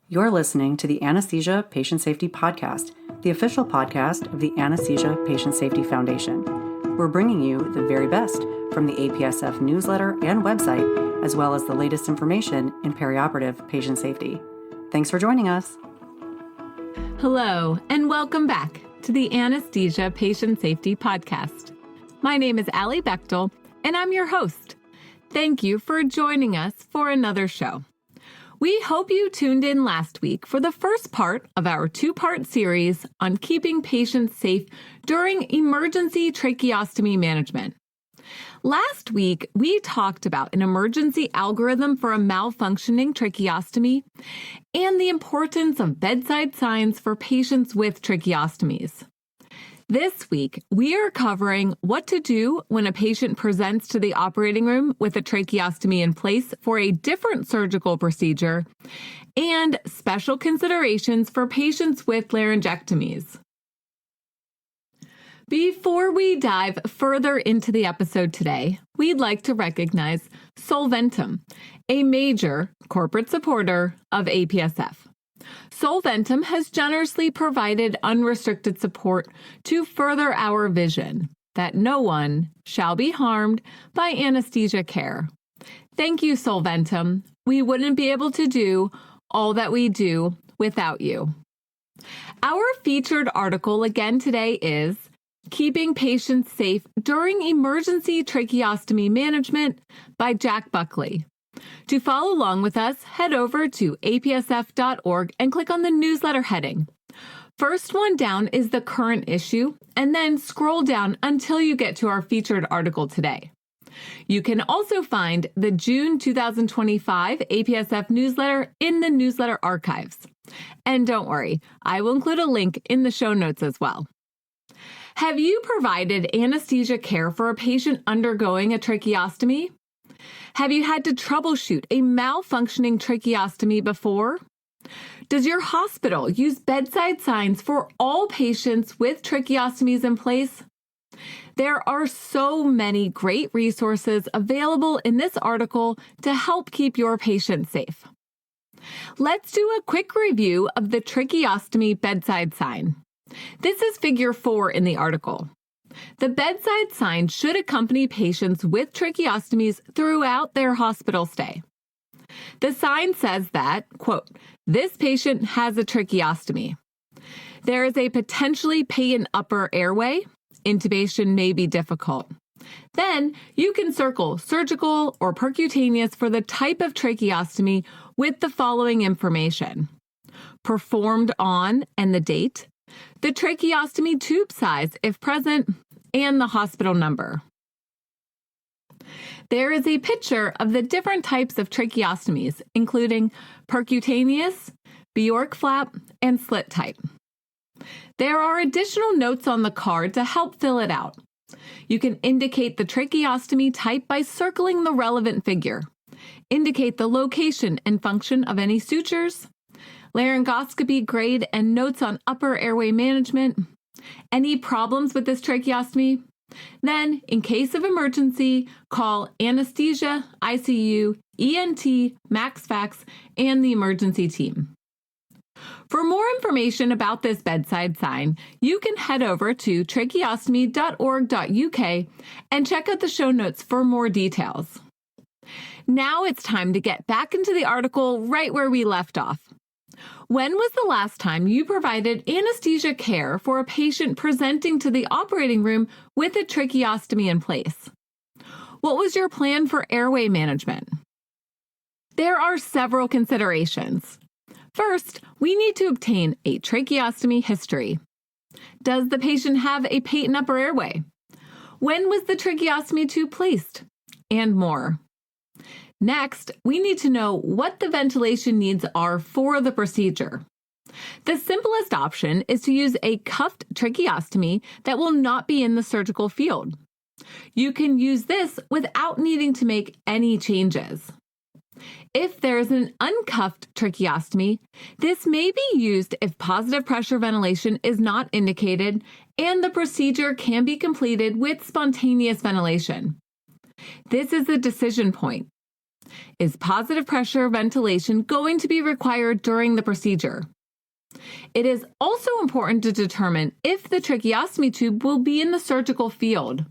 You're listening to the Anesthesia Patient Safety Podcast, the official podcast of the Anesthesia Patient Safety Foundation. We're bringing you the very best from the APSF newsletter and website, as well as the latest information in perioperative patient safety. Thanks for joining us. Hello, and welcome back to the Anesthesia Patient Safety Podcast. My name is Allie Bechtel, and I'm your host. Thank you for joining us for another show. We hope you tuned in last week for the first part of our two-part series on keeping patients safe during emergency tracheostomy management. Last week, we talked about an emergency algorithm for a malfunctioning tracheostomy and the importance of bedside signs for patients with tracheostomies. This week, we are covering what to do when a patient presents to the operating room with a tracheostomy in place for a different surgical procedure and special considerations for patients with laryngectomies. Before we dive further into the episode today, we'd like to recognize Solventum, a major corporate supporter of APSF. Solventum has generously provided unrestricted support to further our vision that no one shall be harmed by anesthesia care. Thank you, Solventum. We wouldn't be able to do all that we do without you. Our featured article again today is Keeping Patients Safe During Emergency Tracheostomy Management by Jack Buckley. To follow along with us, head over to apsf.org and click on the newsletter heading. First one down is the current issue, and then scroll down until you get to our featured article today. You can also find the June 2025 APSF newsletter in the newsletter archives. And don't worry, I will include a link in the show notes as well. Have you provided anesthesia care for a patient undergoing a tracheostomy? Have you had to troubleshoot a malfunctioning tracheostomy before? Does your hospital use bedside signs for all patients with tracheostomies in place? There are so many great resources available in this article to help keep your patients safe. Let's do a quick review of the tracheostomy bedside sign. This is figure 4 in the article. The bedside sign should accompany patients with tracheostomies throughout their hospital stay. The sign says that, quote, this patient has a tracheostomy. There is a potentially patent upper airway. Intubation may be difficult. Then you can circle surgical or percutaneous for the type of tracheostomy with the following information: performed on and the date, the tracheostomy tube size if present, and the hospital number. There is a picture of the different types of tracheostomies, including percutaneous, Bjork flap, and slit type. There are additional notes on the card to help fill it out. You can indicate the tracheostomy type by circling the relevant figure. Indicate the location and function of any sutures, laryngoscopy grade and notes on upper airway management, any problems with this tracheostomy. Then, in case of emergency, call anesthesia, ICU, ENT, MaxFax, and the emergency team. For more information about this bedside sign, you can head over to tracheostomy.org.uk and check out the show notes for more details. Now it's time to get back into the article right where we left off. When was the last time you provided anesthesia care for a patient presenting to the operating room with a tracheostomy in place? What was your plan for airway management? There are several considerations. First, we need to obtain a tracheostomy history. Does the patient have a patent upper airway? When was the tracheostomy tube placed? And more. Next, we need to know what the ventilation needs are for the procedure. The simplest option is to use a cuffed tracheostomy that will not be in the surgical field. You can use this without needing to make any changes. If there is an uncuffed tracheostomy, this may be used if positive pressure ventilation is not indicated and the procedure can be completed with spontaneous ventilation. This is a decision point. Is positive pressure ventilation going to be required during the procedure? It is also important to determine if the tracheostomy tube will be in the surgical field.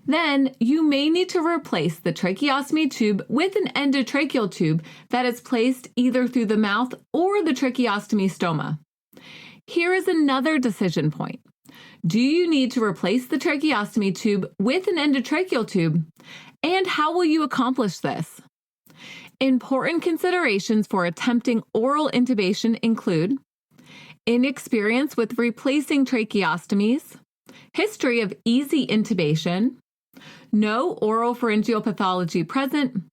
Then you may need to replace the tracheostomy tube with an endotracheal tube that is placed either through the mouth or the tracheostomy stoma. Here is another decision point. Do you need to replace the tracheostomy tube with an endotracheal tube? And how will you accomplish this? Important considerations for attempting oral intubation include inexperience with replacing tracheostomies, history of easy intubation, no oral pharyngeal pathology present,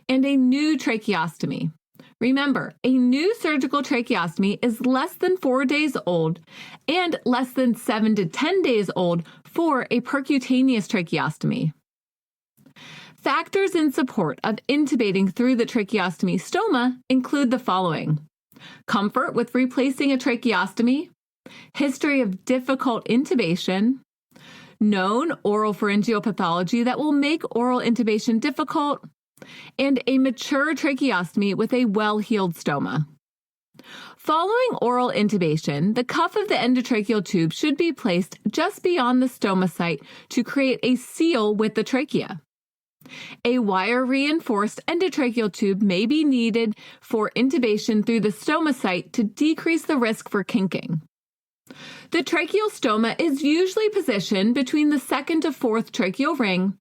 and a new tracheostomy. Remember, a new surgical tracheostomy is less than 4 days old and less than 7 to 10 days old for a percutaneous tracheostomy. Factors in support of intubating through the tracheostomy stoma include the following: comfort with replacing a tracheostomy, history of difficult intubation, known oral pharyngeal pathology that will make oral intubation difficult, and a mature tracheostomy with a well-healed stoma. Following oral intubation, the cuff of the endotracheal tube should be placed just beyond the stoma site to create a seal with the trachea. A wire-reinforced endotracheal tube may be needed for intubation through the stoma site to decrease the risk for kinking. The tracheostoma is usually positioned between the second to fourth tracheal ring,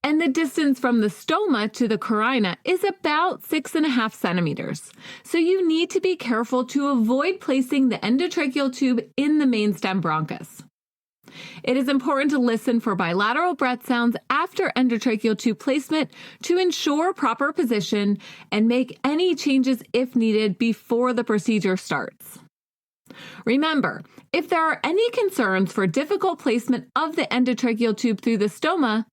and the distance from the stoma to the carina is about 6.5 centimeters, so you need to be careful to avoid placing the endotracheal tube in the mainstem bronchus. It is important to listen for bilateral breath sounds after endotracheal tube placement to ensure proper position and make any changes if needed before the procedure starts. Remember, if there are any concerns for difficult placement of the endotracheal tube through the stoma,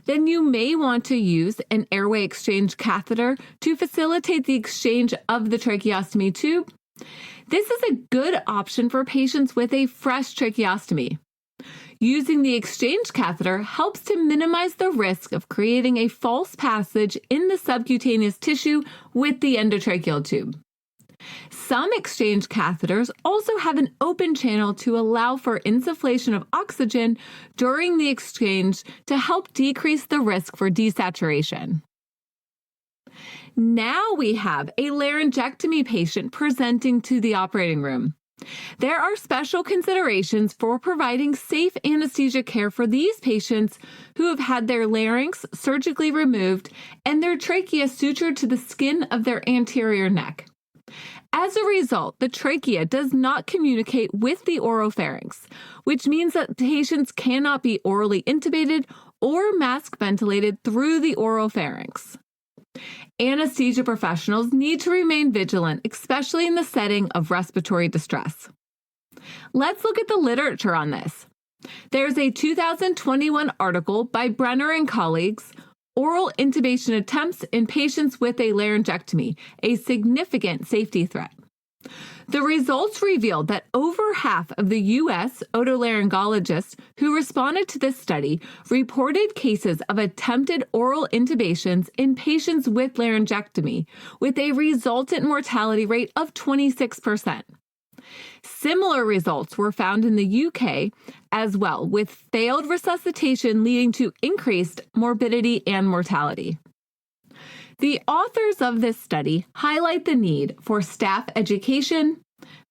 then you may want to use an airway exchange catheter to facilitate the exchange of the tracheostomy tube. This is a good option for patients with a fresh tracheostomy. Using the exchange catheter helps to minimize the risk of creating a false passage in the subcutaneous tissue with the endotracheal tube. Some exchange catheters also have an open channel to allow for insufflation of oxygen during the exchange to help decrease the risk for desaturation. Now we have a laryngectomy patient presenting to the operating room. There are special considerations for providing safe anesthesia care for these patients who have had their larynx surgically removed and their trachea sutured to the skin of their anterior neck. As a result, the trachea does not communicate with the oropharynx, which means that patients cannot be orally intubated or mask ventilated through the oropharynx. Anesthesia professionals need to remain vigilant, especially in the setting of respiratory distress. Let's look at the literature on this. There's a 2021 article by Brenner and colleagues, Oral Intubation Attempts in Patients with a Laryngectomy, a Significant Safety Threat. The results revealed that over half of the U.S. otolaryngologists who responded to this study reported cases of attempted oral intubations in patients with laryngectomy, with a resultant mortality rate of 26%. Similar results were found in the UK as well, with failed resuscitation leading to increased morbidity and mortality. The authors of this study highlight the need for staff education,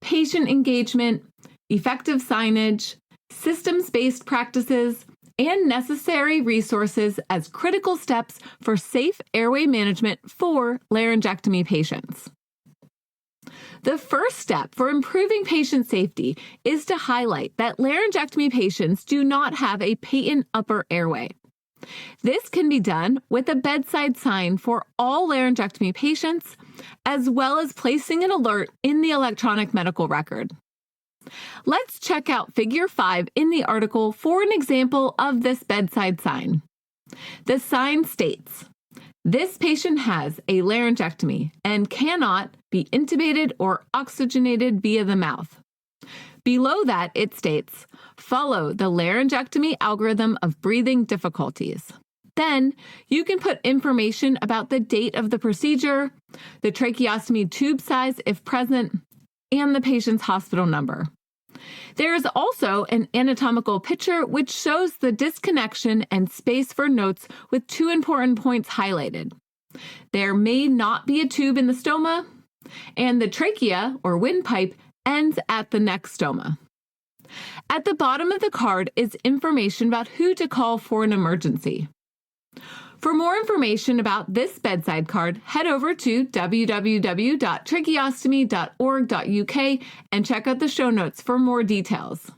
patient engagement, effective signage, systems-based practices, and necessary resources as critical steps for safe airway management for laryngectomy patients. The first step for improving patient safety is to highlight that laryngectomy patients do not have a patent upper airway. This can be done with a bedside sign for all laryngectomy patients, as well as placing an alert in the electronic medical record. Let's check out Figure 5 in the article for an example of this bedside sign. The sign states, "This patient has a laryngectomy and cannot be intubated or oxygenated via the mouth." Below that, it states, "Follow the laryngectomy algorithm of breathing difficulties." Then you can put information about the date of the procedure, the tracheostomy tube size if present, and the patient's hospital number. There is also an anatomical picture which shows the disconnection and space for notes with 2 important points highlighted. There may not be a tube in the stoma, and the trachea or windpipe ends at the neck stoma. At the bottom of the card is information about who to call for an emergency. For more information about this bedside card, head over to www.tracheostomy.org.uk and check out the show notes for more details.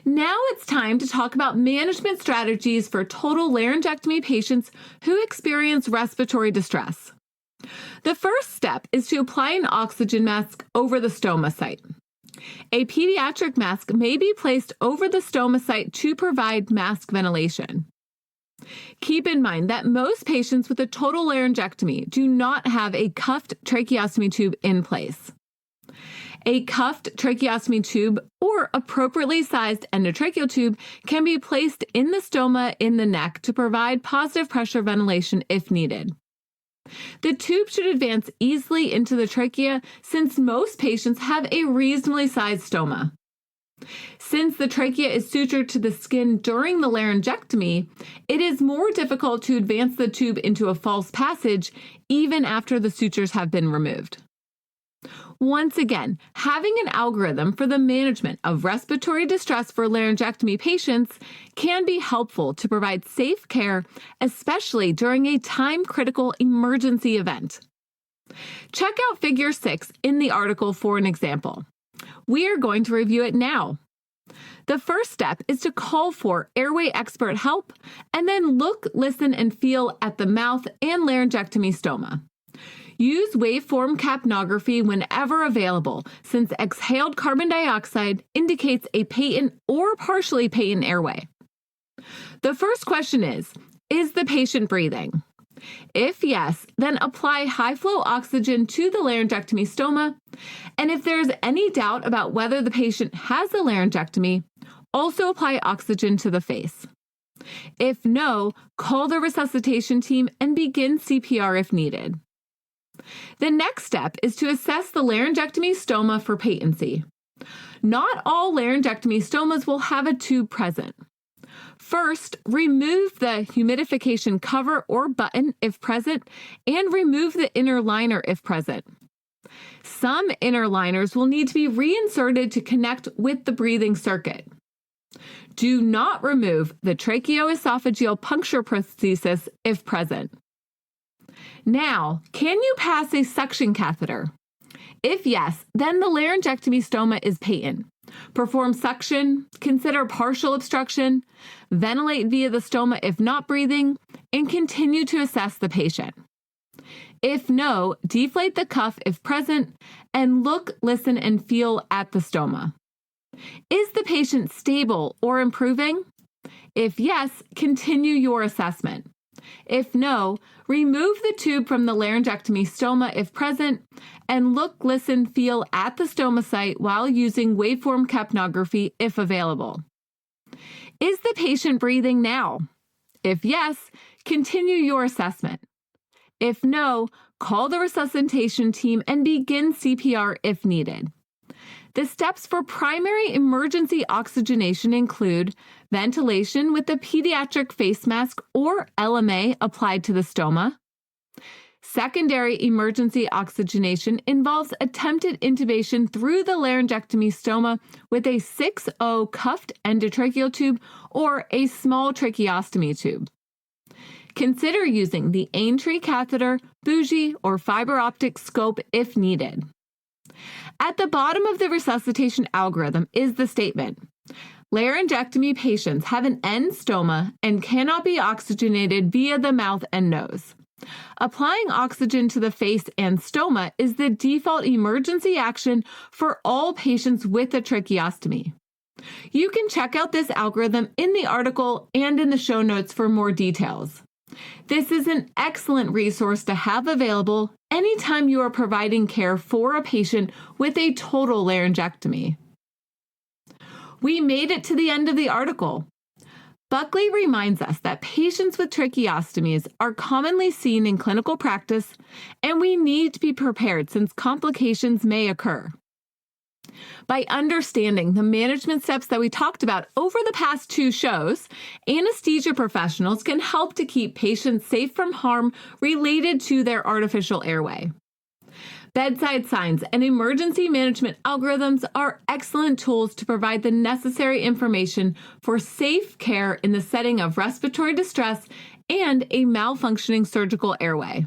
Now it's time to talk about management strategies for total laryngectomy patients who experience respiratory distress. The first step is to apply an oxygen mask over the stoma site. A pediatric mask may be placed over the stoma site to provide mask ventilation. Keep in mind that most patients with a total laryngectomy do not have a cuffed tracheostomy tube in place. A cuffed tracheostomy tube or appropriately sized endotracheal tube can be placed in the stoma in the neck to provide positive pressure ventilation if needed. The tube should advance easily into the trachea since most patients have a reasonably sized stoma. Since the trachea is sutured to the skin during the laryngectomy, it is more difficult to advance the tube into a false passage even after the sutures have been removed. Once again, having an algorithm for the management of respiratory distress for laryngectomy patients can be helpful to provide safe care, especially during a time-critical emergency event. Check out Figure 6 in the article for an example. We are going to review it now. The first step is to call for airway expert help and then look, listen, and feel at the mouth and laryngectomy stoma. Use waveform capnography whenever available, since exhaled carbon dioxide indicates a patent or partially patent airway. The first question is the patient breathing? If yes, then apply high-flow oxygen to the laryngectomy stoma, and if there is any doubt about whether the patient has a laryngectomy, also apply oxygen to the face. If no, call the resuscitation team and begin CPR if needed. The next step is to assess the laryngectomy stoma for patency. Not all laryngectomy stomas will have a tube present. First, remove the humidification cover or button if present, and remove the inner liner if present. Some inner liners will need to be reinserted to connect with the breathing circuit. Do not remove the tracheoesophageal puncture prosthesis if present. Now, can you pass a suction catheter? If yes, then the laryngectomy stoma is patent. Perform suction, consider partial obstruction, ventilate via the stoma if not breathing, and continue to assess the patient. If no, deflate the cuff if present, and look, listen, and feel at the stoma. Is the patient stable or improving? If yes, continue your assessment. If no, remove the tube from the laryngectomy stoma if present, and look, listen, feel at the stoma site while using waveform capnography if available. Is the patient breathing now? If yes, continue your assessment. If no, call the resuscitation team and begin CPR if needed. The steps for primary emergency oxygenation include ventilation with a pediatric face mask or LMA applied to the stoma. Secondary emergency oxygenation involves attempted intubation through the laryngectomy stoma with a 6-0 cuffed endotracheal tube or a small tracheostomy tube. Consider using the Aintree catheter, bougie, or fiber optic scope if needed. At the bottom of the resuscitation algorithm is the statement: laryngectomy patients have an end stoma and cannot be oxygenated via the mouth and nose. Applying oxygen to the face and stoma is the default emergency action for all patients with a tracheostomy. You can check out this algorithm in the article and in the show notes for more details. This is an excellent resource to have available anytime you are providing care for a patient with a total laryngectomy. We made it to the end of the article. Buckley reminds us that patients with tracheostomies are commonly seen in clinical practice, and we need to be prepared since complications may occur. By understanding the management steps that we talked about over the past 2 shows, anesthesia professionals can help to keep patients safe from harm related to their artificial airway. Bedside signs and emergency management algorithms are excellent tools to provide the necessary information for safe care in the setting of respiratory distress and a malfunctioning surgical airway.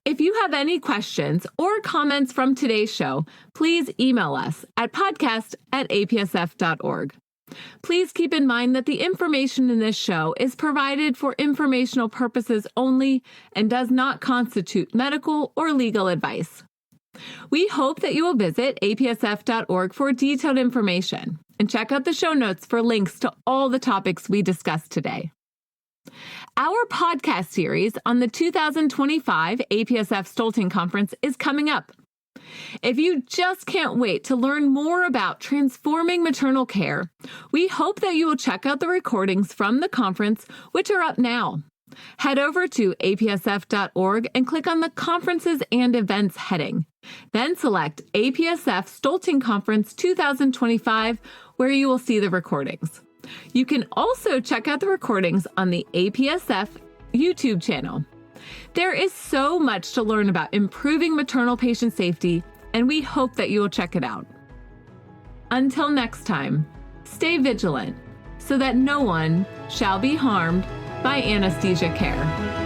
If you have any questions or comments from today's show, please email us at podcast@apsf.org. Please keep in mind that the information in this show is provided for informational purposes only and does not constitute medical or legal advice. We hope that you will visit apsf.org for detailed information and check out the show notes for links to all the topics we discussed today. Our podcast series on the 2025 APSF Stolting Conference is coming up. If you just can't wait to learn more about transforming maternal care, we hope that you will check out the recordings from the conference, which are up now. Head over to apsf.org and click on the Conferences and Events heading. Then select APSF Stolting Conference 2025, where you will see the recordings. You can also check out the recordings on the APSF YouTube channel. There is so much to learn about improving maternal patient safety, and we hope that you will check it out. Until next time, stay vigilant so that no one shall be harmed by anesthesia care.